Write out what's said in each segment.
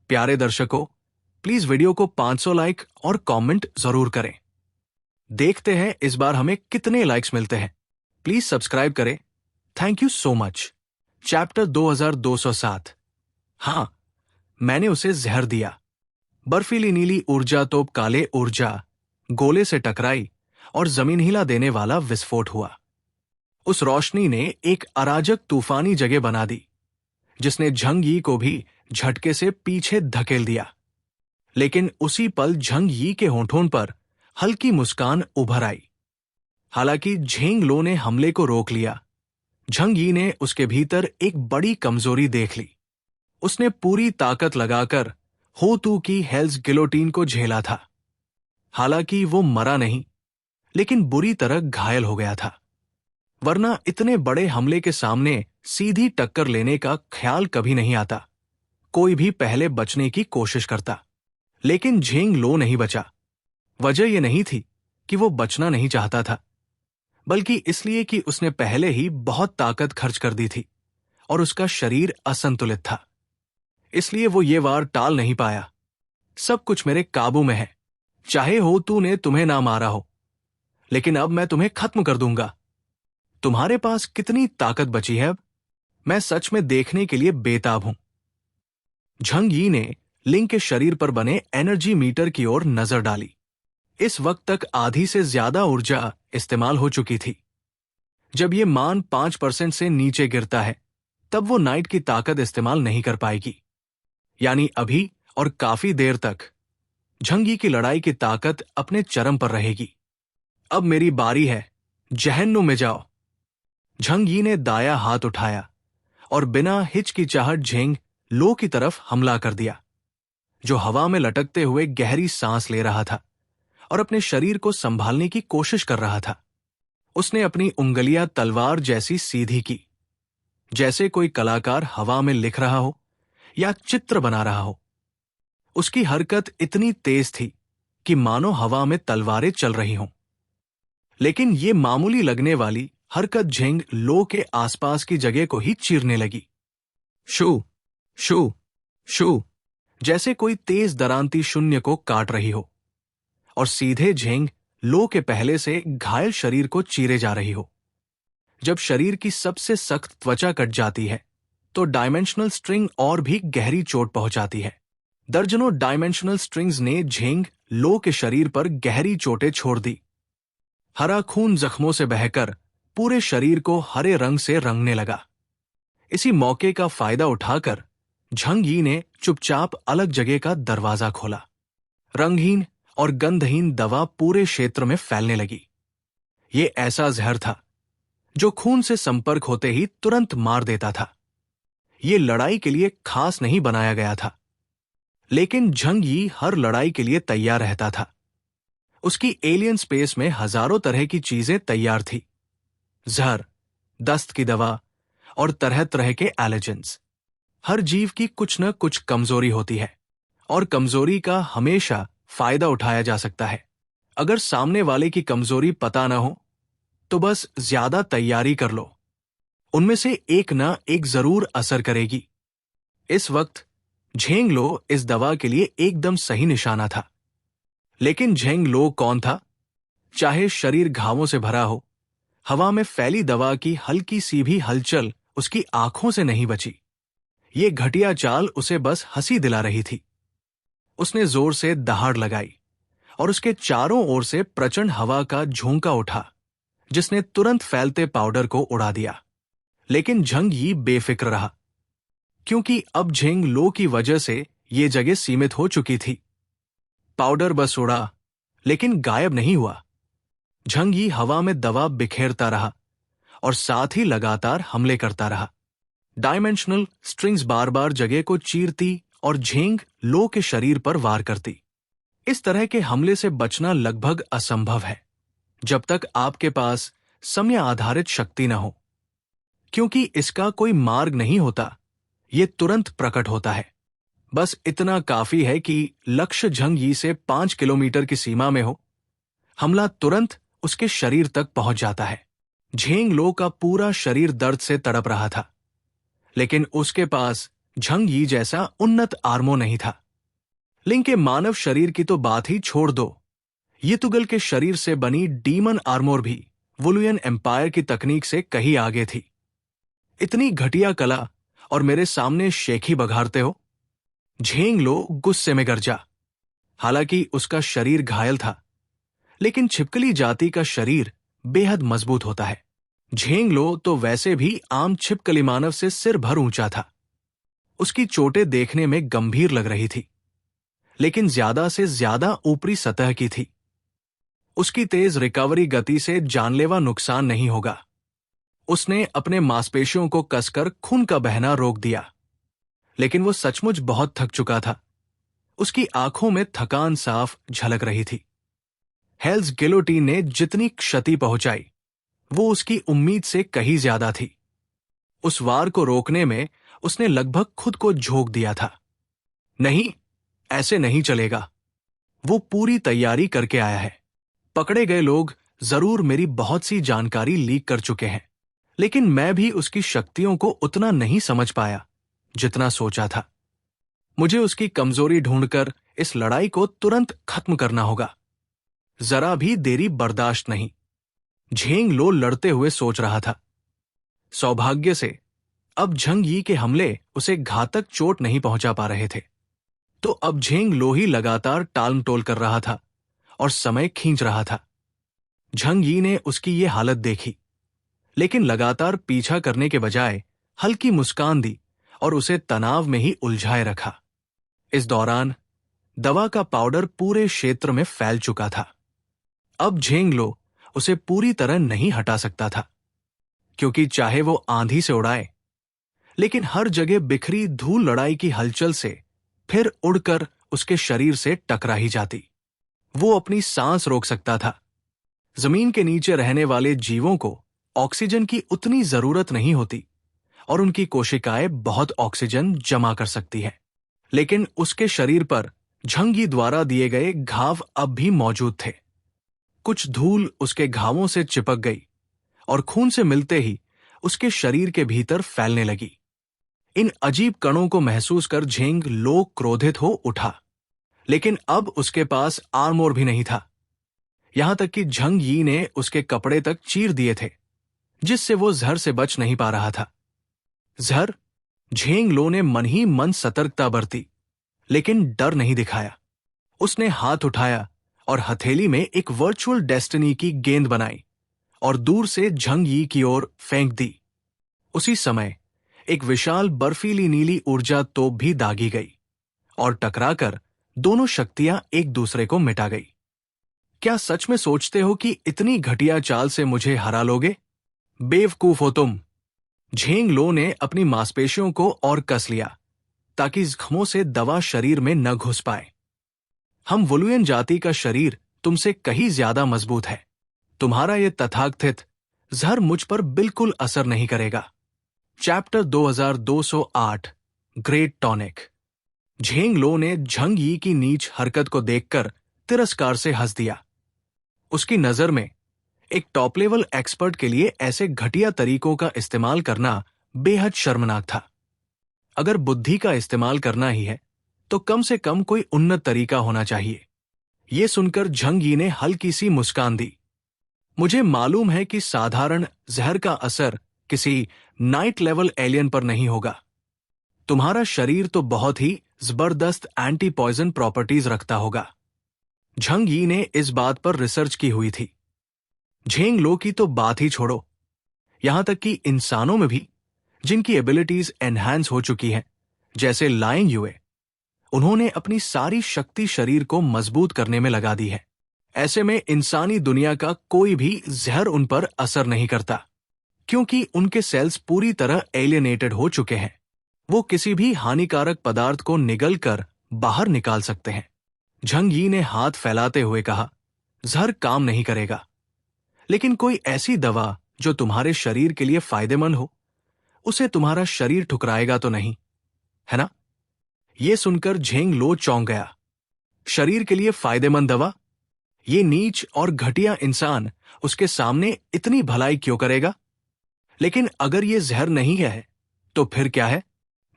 प्यारे दर्शकों, please video को 500 लाइक और कमेंट जरूर करें। देखते हैं इस बार हमें कितने लाइक्स मिलते हैं। प्लीज सब्सक्राइब करें। Thank you so much. Chapter 2207। हाँ, मैंने उसे जहर दिया। बर्फीली नीली ऊर्जा तोप काले ऊर्जा गोले से टकराई और जमीन हिला देने वाला विस्फोट हुआ। उस रोशनी ने एक अराजक तूफानी जगह बना दी, जिसने झंग यी को भी झटके से पीछे धकेल दिया। लेकिन उसी पल झंग यी के होठों पर हल्की मुस्कान उभर आई। हालांकि झेंग लो ने हमले को रोक लिया, झंग यी ने उसके भीतर एक बड़ी कमजोरी देख ली। उसने पूरी ताकत लगाकर हो तू की हेल्स गिलोटीन को झेला था। हालांकि वो मरा नहीं, लेकिन बुरी तरह घायल हो गया था। वरना इतने बड़े हमले के सामने सीधी टक्कर लेने का ख्याल कभी नहीं आता। कोई भी पहले बचने की कोशिश करता, लेकिन झेंग लो नहीं बचा। वजह यह नहीं थी कि वो बचना नहीं चाहता था, बल्कि इसलिए कि उसने पहले ही बहुत ताकत खर्च कर दी थी और उसका शरीर असंतुलित था। इसलिए वो ये वार टाल नहीं पाया। सब कुछ मेरे काबू में है। चाहे हो तू ने तुम्हें ना मारा हो, लेकिन अब मैं तुम्हें खत्म कर दूंगा। तुम्हारे पास कितनी ताकत बची है अब? मैं सच में देखने के लिए बेताब हूं। झंग यी ने लिंग के शरीर पर बने एनर्जी मीटर की ओर नजर डाली। इस वक्त तक आधी से ज्यादा ऊर्जा इस्तेमाल हो चुकी थी। जब यह मान 5% से नीचे गिरता है, तब वो नाइट की ताकत इस्तेमाल नहीं कर पाएगी। यानी अभी और काफी देर तक झंग यी की लड़ाई की ताकत अपने चरम पर रहेगी। अब मेरी बारी है, जहन्नुम में जाओ। झंग यी ने दाया हाथ उठाया और बिना हिचकिचाहट झेंग लो की तरफ हमला कर दिया, जो हवा में लटकते हुए गहरी सांस ले रहा था और अपने शरीर को संभालने की कोशिश कर रहा था। उसने अपनी उंगलियां तलवार जैसी सीधी की, जैसे कोई कलाकार हवा में लिख रहा हो या चित्र बना रहा हो। उसकी हरकत इतनी तेज थी कि मानो हवा में तलवारें चल रही हों। लेकिन ये मामूली लगने वाली हरकत झेंग लो के आसपास की जगह को ही चीरने लगी। शू शू शू, जैसे कोई तेज दरांती शून्य को काट रही हो और सीधे झेंग लो के पहले से घायल शरीर को चीरे जा रही हो। जब शरीर की सबसे सख्त त्वचा कट जाती है, तो डायमेंशनल स्ट्रिंग और भी गहरी चोट पहुंचाती है। दर्जनों डायमेंशनल स्ट्रिंग्स ने झेंग लो के शरीर पर गहरी चोटें छोड़ दी। हरा खून जख्मों से बहकर पूरे शरीर को हरे रंग से रंगने लगा। इसी मौके का फायदा उठाकर झंग यी ने चुपचाप अलग जगह का दरवाजा खोला। रंगहीन और गंधहीन दवा पूरे क्षेत्र में फैलने लगी। ये ऐसा जहर था जो खून से संपर्क होते ही तुरंत मार देता था। ये लड़ाई के लिए खास नहीं बनाया गया था, लेकिन झंग यी हर लड़ाई के लिए तैयार रहता था। उसकी एलियन स्पेस में हजारों तरह की चीजें तैयार थी। जहर, दस्त की दवा और तरह तरह के एलर्जेंस। हर जीव की कुछ न कुछ कमजोरी होती है, और कमजोरी का हमेशा फायदा उठाया जा सकता है। अगर सामने वाले की कमजोरी पता ना हो, तो बस ज्यादा तैयारी कर लो। उनमें से एक ना एक जरूर असर करेगी। इस वक्त झेंग लो इस दवा के लिए एकदम सही निशाना था। लेकिन झेंग लो कौन था? चाहे शरीर घावों से भरा हो, हवा में फैली दवा की हल्की सी भी हलचल उसकी आंखों से नहीं बची। ये घटिया चाल उसे बस हंसी दिला रही थी। उसने जोर से दहाड़ लगाई और उसके चारों ओर से प्रचंड हवा का झोंका उठा, जिसने तुरंत फैलते पाउडर को उड़ा दिया। लेकिन झंग यी बेफिक्र रहा, क्योंकि अब झेंग लो की वजह से ये जगह सीमित हो चुकी थी। पाउडर बस उड़ा, लेकिन गायब नहीं हुआ। झंग यी हवा में दवा बिखेरता रहा और साथ ही लगातार हमले करता रहा। डायमेंशनल स्ट्रिंग्स बार बार जगह को चीरती और झेंग लो के शरीर पर वार करती। इस तरह के हमले से बचना लगभग असंभव है, जब तक आपके पास समय आधारित शक्ति न हो, क्योंकि इसका कोई मार्ग नहीं होता। ये तुरंत प्रकट होता है। बस इतना काफी है कि लक्ष्य झंग यी से 5 किलोमीटर की सीमा में हो। हमला तुरंत उसके शरीर तक पहुंच जाता है। झेंग लो का पूरा शरीर दर्द से तड़प रहा था, लेकिन उसके पास झंग यी जैसा उन्नत आर्मोर नहीं था। लिंग के मानव शरीर की तो बात ही छोड़ दो, यितुगल के शरीर से बनी डीमन आर्मोर भी वुलुयन एम्पायर की तकनीक से कहीं आगे थी। इतनी घटिया कला और मेरे सामने शेखी बघारते हो? झेंग लो गुस्से में गरजा। हालांकि उसका शरीर घायल था, लेकिन छिपकली जाति का शरीर बेहद मजबूत होता है। झेंग लो तो वैसे भी आम छिपकली मानव से सिर भर ऊंचा था। उसकी चोटें देखने में गंभीर लग रही थी, लेकिन ज्यादा से ज्यादा ऊपरी सतह की थी। उसकी तेज रिकवरी गति से जानलेवा नुकसान नहीं होगा। उसने अपने मांसपेशियों को कसकर खून का बहना रोक दिया, लेकिन वो सचमुच बहुत थक चुका था। उसकी आंखों में थकान साफ झलक रही थी। हेल्स गिलोटीन ने जितनी क्षति पहुंचाई, वो उसकी उम्मीद से कहीं ज्यादा थी। उस वार को रोकने में उसने लगभग खुद को झोंक दिया था। नहीं, ऐसे नहीं चलेगा। वो पूरी तैयारी करके आया है। पकड़े गए लोग जरूर मेरी बहुत सी जानकारी लीक कर चुके हैं, लेकिन मैं भी उसकी शक्तियों को उतना नहीं समझ पाया जितना सोचा था। मुझे उसकी कमजोरी ढूंढकर इस लड़ाई को तुरंत खत्म करना होगा। जरा भी देरी बर्दाश्त नहीं। झेंग लो लड़ते हुए सोच रहा था। सौभाग्य से अब झंग यी के हमले उसे घातक चोट नहीं पहुंचा पा रहे थे, तो अब झेंग लो ही लगातार टालमटोल कर रहा था और समय खींच रहा था। झंग यी ने उसकी ये हालत देखी, लेकिन लगातार पीछा करने के बजाय हल्की मुस्कान दी और उसे तनाव में ही उलझाए रखा। इस दौरान दवा का पाउडर पूरे क्षेत्र में फैल चुका था। अब झेंग लो उसे पूरी तरह नहीं हटा सकता था, क्योंकि चाहे वो आंधी से उड़ाए, लेकिन हर जगह बिखरी धूल लड़ाई की हलचल से फिर उड़कर उसके शरीर से टकरा ही जाती। वो अपनी सांस रोक सकता था। जमीन के नीचे रहने वाले जीवों को ऑक्सीजन की उतनी जरूरत नहीं होती और उनकी कोशिकाएं बहुत ऑक्सीजन जमा कर सकती हैं, लेकिन उसके शरीर पर झंग यी द्वारा दिए गए घाव अब भी मौजूद थे। कुछ धूल उसके घावों से चिपक गई और खून से मिलते ही उसके शरीर के भीतर फैलने लगी। इन अजीब कणों को महसूस कर झेंग लो क्रोधित हो उठा, लेकिन अब उसके पास आर्मोर भी नहीं था। यहां तक कि झंग यी ने उसके कपड़े तक चीर दिए थे, जिससे वो जहर से बच नहीं पा रहा था। जहर? झेंग लो ने मन ही मन सतर्कता बरती, लेकिन डर नहीं दिखाया। उसने हाथ उठाया और हथेली में एक वर्चुअल डेस्टिनी की गेंद बनाई और दूर से झंग यी की ओर फेंक दी। उसी समय एक विशाल बर्फीली नीली ऊर्जा तोप भी दागी गई और टकराकर दोनों शक्तियां एक दूसरे को मिटा गई। क्या सच में सोचते हो कि इतनी घटिया चाल से मुझे हरा लोगे? बेवकूफ हो तुम। झेंग लो ने अपनी मांसपेशियों को और कस लिया ताकि जख्मों से दवा शरीर में न घुस पाए। हम वुलुयन जाति का शरीर तुमसे कहीं ज्यादा मजबूत है। तुम्हारा ये तथाकथित जहर मुझ पर बिल्कुल असर नहीं करेगा। Chapter 2208 great tonic. झेंग लो ने झंग यी की नीच हरकत को देखकर तिरस्कार से हंस दिया। उसकी नजर में एक टॉप लेवल एक्सपर्ट के लिए ऐसे घटिया तरीकों का इस्तेमाल करना बेहद शर्मनाक था। अगर बुद्धि का इस्तेमाल करना ही है, तो कम से कम कोई उन्नत तरीका होना चाहिए। ये सुनकर झंग यी ने हल्की सी मुस्कान दी। मुझे मालूम है कि साधारण जहर का असर किसी नाइट लेवल एलियन पर नहीं होगा। तुम्हारा शरीर तो बहुत ही जबरदस्त एंटी पॉइजन प्रॉपर्टीज रखता होगा। झंग यी ने इस बात पर रिसर्च की हुई थी। झेंग लो की तो बात ही छोड़ो, यहां तक कि इंसानों में भी जिनकी एबिलिटीज एनहांस हो चुकी हैं, जैसे लाइंग युए, उन्होंने अपनी सारी शक्ति शरीर को मजबूत करने में लगा दी है। ऐसे में इंसानी दुनिया का कोई भी जहर उन पर असर नहीं करता, क्योंकि उनके सेल्स पूरी तरह एलियनेटेड हो चुके हैं। वो किसी भी हानिकारक पदार्थ को निगल कर बाहर निकाल सकते हैं। झंग यी ने हाथ फैलाते हुए कहा, जहर काम नहीं करेगा, लेकिन कोई ऐसी दवा जो तुम्हारे शरीर के लिए फायदेमंद हो, उसे तुम्हारा शरीर ठुकराएगा तो नहीं, है ना? यह सुनकर झेंग लो चौंक गया। शरीर के लिए फायदेमंद दवा? ये नीच और घटिया इंसान उसके सामने इतनी भलाई क्यों करेगा? लेकिन अगर ये जहर नहीं है, तो फिर क्या है?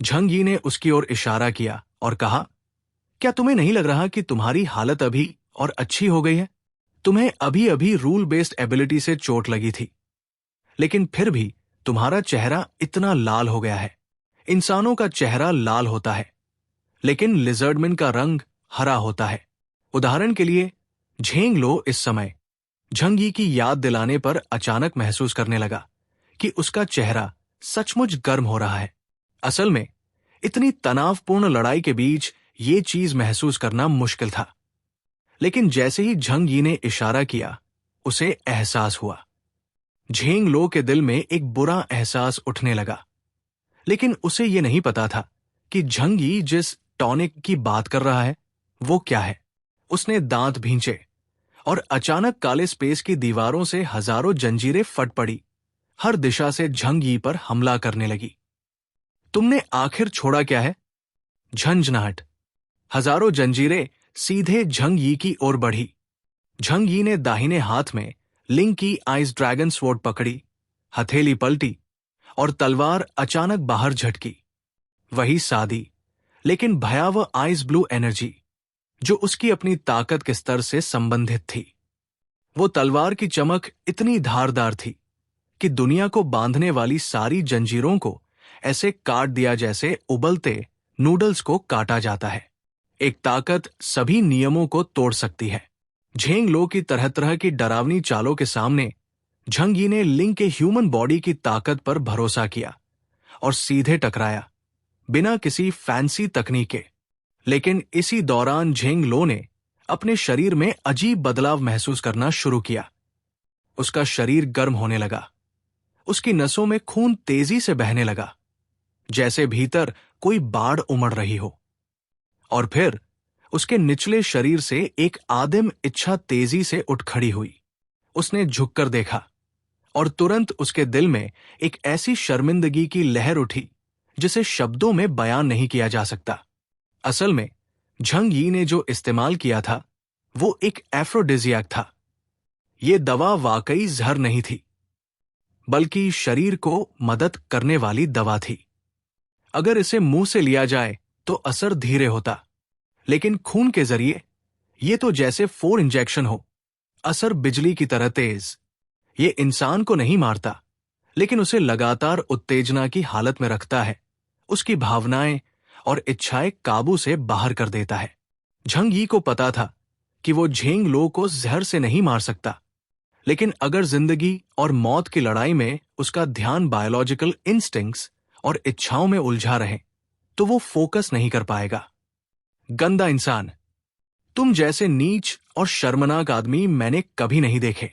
झंग यी ने उसकी ओर इशारा किया और कहा, क्या तुम्हें नहीं लग रहा कि तुम्हारी हालत अभी और अच्छी हो गई है? तुम्हें अभी अभी रूल बेस्ड एबिलिटी से चोट लगी थी, लेकिन फिर भी तुम्हारा चेहरा इतना लाल हो गया है। इंसानों का चेहरा लाल होता है, लेकिन लिजर्डमैन का रंग हरा होता है। उदाहरण के लिए, झेंग लो इस समय झंग यी की याद दिलाने पर अचानक महसूस करने लगा कि उसका चेहरा सचमुच गर्म हो रहा है। असल में इतनी तनावपूर्ण लड़ाई के बीच ये चीज महसूस करना मुश्किल था। लेकिन जैसे ही झंग यी ने इशारा किया, उसे एहसास हुआ। झेंग लो के दिल में एक बुरा एहसास उठने लगा, लेकिन उसे यह नहीं पता था कि झंग यी जिस टॉनिक की बात कर रहा है वो क्या है। उसने दांत भींचे और अचानक काले स्पेस की दीवारों से हजारों जंजीरें फट पड़ी, हर दिशा से झंग यी पर हमला करने लगी। तुमने आखिर छोड़ा क्या है? झंझनाहट। हजारों जंजीरें सीधे झंग यी की ओर बढ़ी। झंग यी ने दाहिने हाथ में लिंग की आइस ड्रैगन स्वॉर्ड पकड़ी, हथेली पलटी और तलवार अचानक बाहर झटकी। वही सादी लेकिन भयावह आइस ब्लू एनर्जी जो उसकी अपनी ताकत के स्तर से संबंधित थी। वो तलवार की चमक इतनी धारदार थी कि दुनिया को बांधने वाली सारी जंजीरों को ऐसे काट दिया जैसे उबलते नूडल्स को काटा जाता है। एक ताकत सभी नियमों को तोड़ सकती है। झेंग लो की तरह तरह की डरावनी चालों के सामने झंग यी ने लिंग के ह्यूमन बॉडी की ताकत पर भरोसा किया और सीधे टकराया, बिना किसी फैंसी तकनीक के। लेकिन इसी दौरान झेंग लो ने अपने शरीर में अजीब बदलाव महसूस करना शुरू किया। उसका शरीर गर्म होने लगा, उसकी नसों में खून तेजी से बहने लगा, जैसे भीतर कोई बाढ़ उमड़ रही हो। और फिर उसके निचले शरीर से एक आदिम इच्छा तेजी से उठ खड़ी हुई। उसने झुककर देखा और तुरंत उसके दिल में एक ऐसी शर्मिंदगी की लहर उठी जिसे शब्दों में बयान नहीं किया जा सकता। असल में झंग यी ने जो इस्तेमाल किया था वो एक एफ्रोडिजियाक था। ये दवा वाकई जहर नहीं थी, बल्कि शरीर को मदद करने वाली दवा थी। अगर इसे मुंह से लिया जाए तो असर धीरे होता, लेकिन खून के जरिए ये तो जैसे 4 इंजेक्शन हो, असर बिजली की तरह तेज। ये इंसान को नहीं मारता, लेकिन उसे लगातार उत्तेजना की हालत में रखता है, उसकी भावनाएं और इच्छाएं काबू से बाहर कर देता है। झंग यी को पता था कि वो झेंग लो को जहर से नहीं मार सकता, लेकिन अगर जिंदगी और मौत की लड़ाई में उसका ध्यान बायोलॉजिकल इंस्टिंक्ट्स और इच्छाओं में उलझा रहे तो वो फोकस नहीं कर पाएगा। गंदा इंसान, तुम जैसे नीच और शर्मनाक आदमी मैंने कभी नहीं देखे।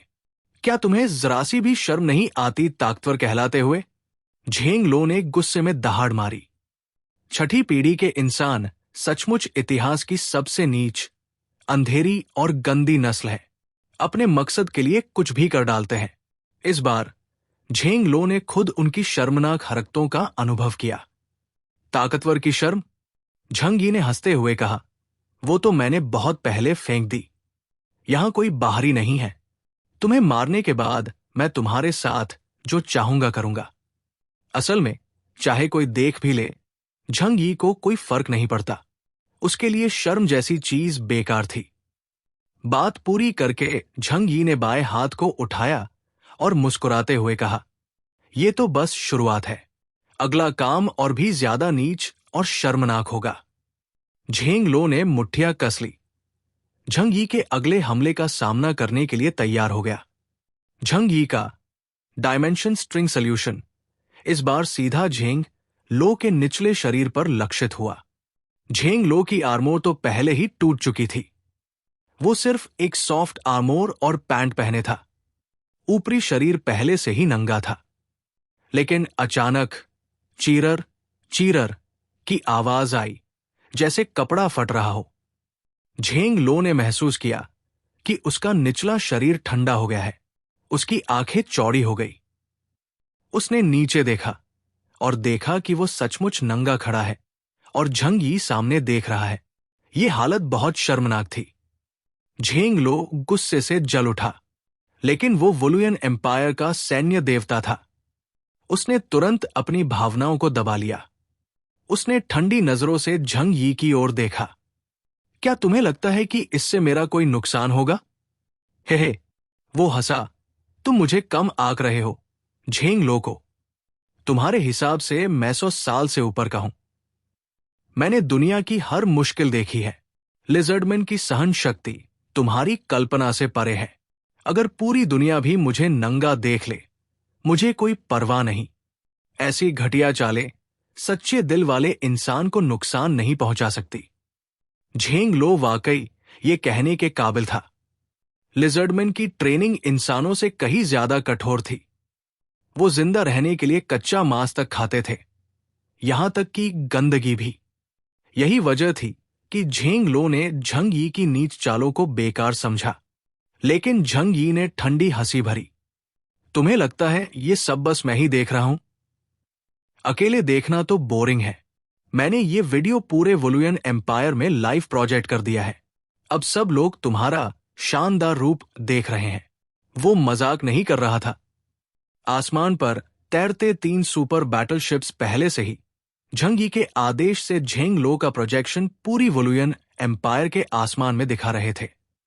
क्या तुम्हें जरा सी भी शर्म नहीं आती ताकतवर कहलाते हुए? झेंग लो ने गुस्से में दहाड़ मारी। छठी पीढ़ी के इंसान सचमुच इतिहास की सबसे नीच, अंधेरी और गंदी नस्ल है। अपने मकसद के लिए कुछ भी कर डालते हैं। इस बार झेंग लो ने खुद उनकी शर्मनाक हरकतों का अनुभव किया। ताकतवर की शर्म? झंग यी ने हंसते हुए कहा, वो तो मैंने बहुत पहले फेंक दी। यहां कोई बाहरी नहीं है। तुम्हें मारने के बाद मैं तुम्हारे साथ जो चाहूंगा करूंगा। असल में चाहे कोई देख भी ले, झंग यी को कोई फर्क नहीं पड़ता। उसके लिए शर्म जैसी चीज बेकार थी। बात पूरी करके झंग यी ने बाएं हाथ को उठाया और मुस्कुराते हुए कहा, यह तो बस शुरुआत है। अगला काम और भी ज्यादा नीच और शर्मनाक होगा। झेंग लो ने मुट्ठियां कस ली। झंग यी के अगले हमले का सामना करने के लिए तैयार हो गया। झंग यी का डायमेंशन स्ट्रिंग सॉल्यूशन इस बार सीधा झेंग लो के निचले शरीर पर लक्षित हुआ। झेंग लो की आर्मोर तो पहले ही टूट चुकी थी। वो सिर्फ एक सॉफ्ट आर्मोर और पैंट पहने था। ऊपरी शरीर पहले से ही नंगा था। लेकिन अचानक चीरर चीरर की आवाज आई, जैसे कपड़ा फट रहा हो। झेंग लो ने महसूस किया कि उसका निचला शरीर ठंडा हो गया है। उसकी आंखें चौड़ी हो गई। उसने नीचे देखा और देखा कि वो सचमुच नंगा खड़ा है और झंग यी सामने देख रहा है। ये हालत बहुत शर्मनाक थी। झेंग लो गुस्से से जल उठा, लेकिन वो वुलुयन एम्पायर का सैन्य देवता था। उसने तुरंत अपनी भावनाओं को दबा लिया। उसने ठंडी नजरों से झंग यी की ओर देखा। क्या तुम्हें लगता है कि इससे मेरा कोई नुकसान होगा? हे, वो हंसा। तुम मुझे कम आंक रहे हो, झेंग लो को। तुम्हारे हिसाब से मैं 100 साल से ऊपर का हूं। मैंने दुनिया की हर मुश्किल देखी है। लिजर्डमैन की सहन शक्ति तुम्हारी कल्पना से परे है। अगर पूरी दुनिया भी मुझे नंगा देख ले, मुझे कोई परवाह नहीं। ऐसी घटिया चालें सच्चे दिल वाले इंसान को नुकसान नहीं पहुंचा सकती। झेंग लो वाकई ये कहने के काबिल था। लिजर्डमैन की ट्रेनिंग इंसानों से कहीं ज्यादा कठोर थी। वो जिंदा रहने के लिए कच्चा मांस तक खाते थे, यहां तक कि गंदगी भी। यही वजह थी कि झेंग लो ने झंग यी की नीच चालों को बेकार समझा। लेकिन झंग यी ने ठंडी हंसी भरी। तुम्हें लगता है ये सब बस मैं ही देख रहा हूं? अकेले देखना तो बोरिंग है। मैंने ये वीडियो पूरे वुलुयन एम्पायर में लाइव प्रोजेक्ट कर दिया है। अब सब लोग तुम्हारा शानदार रूप देख रहे हैं। वो मजाक नहीं कर रहा था। आसमान पर तैरते 3 सुपर बैटलशिप्स पहले से ही झंग यी के आदेश से झेंग लो का प्रोजेक्शन पूरी वुलुयन एम्पायर के आसमान में दिखा रहे थे।